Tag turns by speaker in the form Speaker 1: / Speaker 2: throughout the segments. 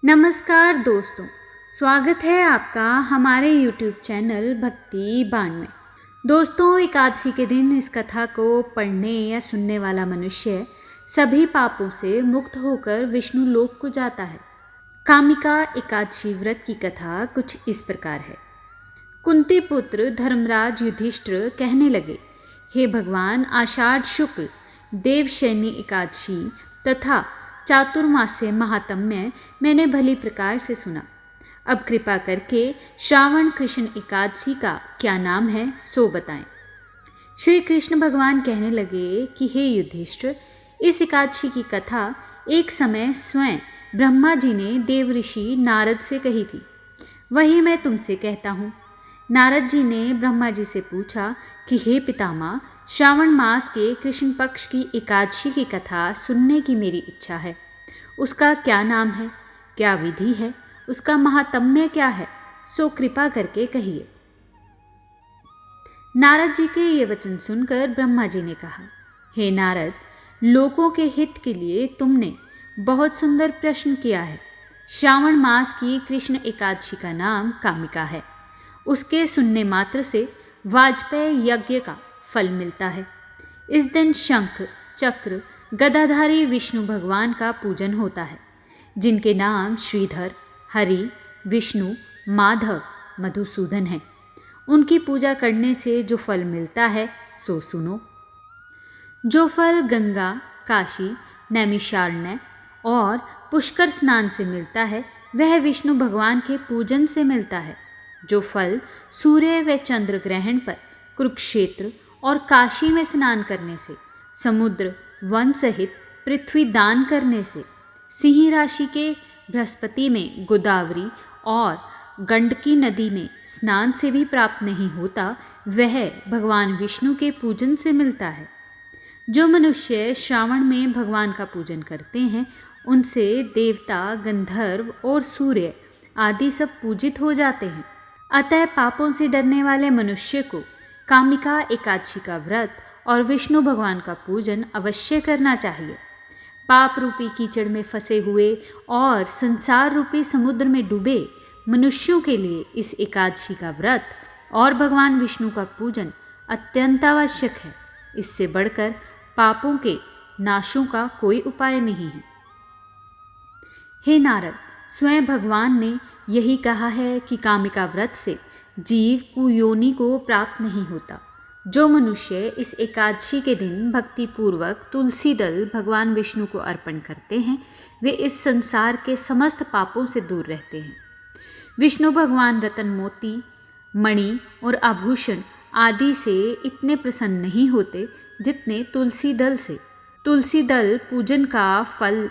Speaker 1: नमस्कार दोस्तों, स्वागत है आपका हमारे YouTube चैनल भक्ति बाण में। दोस्तों, एकादशी के दिन इस कथा को पढ़ने या सुनने वाला मनुष्य सभी पापों से मुक्त होकर विष्णु लोक को जाता है। कामिका एकादशी व्रत की कथा कुछ इस प्रकार है। कुंती पुत्र धर्मराज युधिष्ठिर कहने लगे, हे भगवान, आषाढ़ शुक्ल देवशयनी एकादशी तथा चातुर्मास्य महात्म्य मैंने भली प्रकार से सुना। अब कृपा करके श्रावण कृष्ण एकादशी का क्या नाम है सो बताएं। श्री कृष्ण भगवान कहने लगे कि हे युधिष्ठिर, इस एकादशी की कथा एक समय स्वयं ब्रह्मा जी ने देव ऋषि नारद से कही थी। वही मैं तुमसे कहता हूँ। नारद जी ने ब्रह्मा जी से पूछा कि हे पितामह, श्रावण मास के कृष्ण पक्ष की एकादशी की कथा सुनने की मेरी इच्छा है। उसका क्या नाम है, क्या विधि है, उसका महात्म्य क्या है, सो कृपा करके कहिए। नारद जी के ये वचन सुनकर ब्रह्मा जी ने कहा, हे नारद, लोगों के हित के लिए तुमने बहुत सुंदर प्रश्न किया है। श्रावण मास की कृष्ण एकादशी का नाम कामिका है। उसके सुनने मात्र से वाजपेय यज्ञ का फल मिलता है। इस दिन शंख चक्र गदाधारी विष्णु भगवान का पूजन होता है, जिनके नाम श्रीधर, हरि, विष्णु, माधव, मधुसूदन हैं। उनकी पूजा करने से जो फल मिलता है सो सुनो। जो फल गंगा, काशी, नैमिषारण्य और पुष्कर स्नान से मिलता है, वह विष्णु भगवान के पूजन से मिलता है। जो फल सूर्य व चंद्र ग्रहण पर कुरुक्षेत्र और काशी में स्नान करने से, समुद्र वन सहित पृथ्वी दान करने से, सिंह राशि के बृहस्पति में गोदावरी और गंडकी नदी में स्नान से भी प्राप्त नहीं होता, वह भगवान विष्णु के पूजन से मिलता है। जो मनुष्य श्रावण में भगवान का पूजन करते हैं, उनसे देवता, गंधर्व और सूर्य आदि सब पूजित हो जाते हैं। अतः पापों से डरने वाले मनुष्य को कामिका एकादशी का व्रत और विष्णु भगवान का पूजन अवश्य करना चाहिए। पाप रूपी कीचड़ में फंसे हुए और संसार रूपी समुद्र में डूबे मनुष्यों के लिए इस एकादशी का व्रत और भगवान विष्णु का पूजन अत्यंत आवश्यक है। इससे बढ़कर पापों के नाशों का कोई उपाय नहीं है। हे नारद, स्वयं भगवान ने यही कहा है कि कामिका व्रत से जीव कुयोनि को प्राप्त नहीं होता। जो मनुष्य इस एकादशी के दिन भक्ति पूर्वक तुलसी दल भगवान विष्णु को अर्पण करते हैं, वे इस संसार के समस्त पापों से दूर रहते हैं। विष्णु भगवान रतन, मोती, मणि और आभूषण आदि से इतने प्रसन्न नहीं होते जितने तुलसी दल से। तुलसी दल पूजन का फल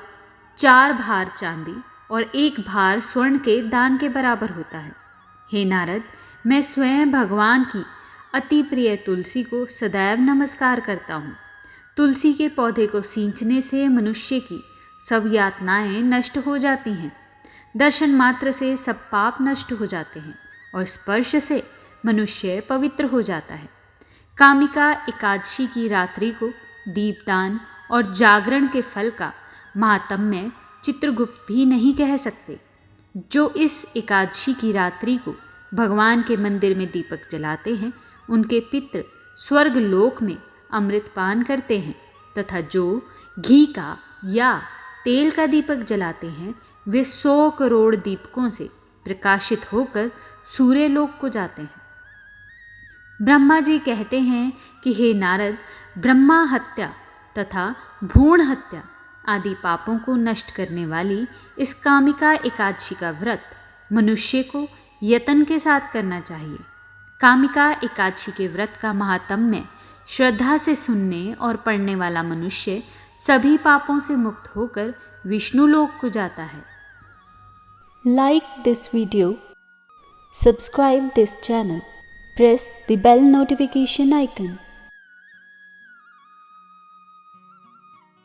Speaker 1: 4 भार चांदी और 1 भार स्वर्ण के दान के बराबर होता है। हे नारद, मैं स्वयं भगवान की अति प्रिय तुलसी को सदैव नमस्कार करता हूँ। तुलसी के पौधे को सींचने से मनुष्य की सब यातनाएं नष्ट हो जाती हैं। दर्शन मात्र से सब पाप नष्ट हो जाते हैं और स्पर्श से मनुष्य पवित्र हो जाता है। कामिका एकादशी की रात्रि को दीपदान और जागरण के फल का महात्म्य चित्रगुप्त भी नहीं कह सकते। जो इस एकादशी की रात्रि को भगवान के मंदिर में दीपक जलाते हैं, उनके पितृ स्वर्ग लोक में अमृत पान करते हैं, तथा जो घी का या तेल का दीपक जलाते हैं, वे 100 करोड़ दीपकों से प्रकाशित होकर सूर्य लोक को जाते हैं। ब्रह्मा जी कहते हैं कि हे नारद, ब्रह्मा हत्या तथा भ्रूण हत्या आदि पापों को नष्ट करने वाली इस कामिका एकादशी का व्रत मनुष्य को यत्न के साथ करना चाहिए। कामिका एकादशी के व्रत का महात्म्य श्रद्धा से सुनने और पढ़ने वाला मनुष्य सभी पापों से मुक्त होकर विष्णु लोक को जाता है।
Speaker 2: Like this video, subscribe this channel, press the bell notification icon.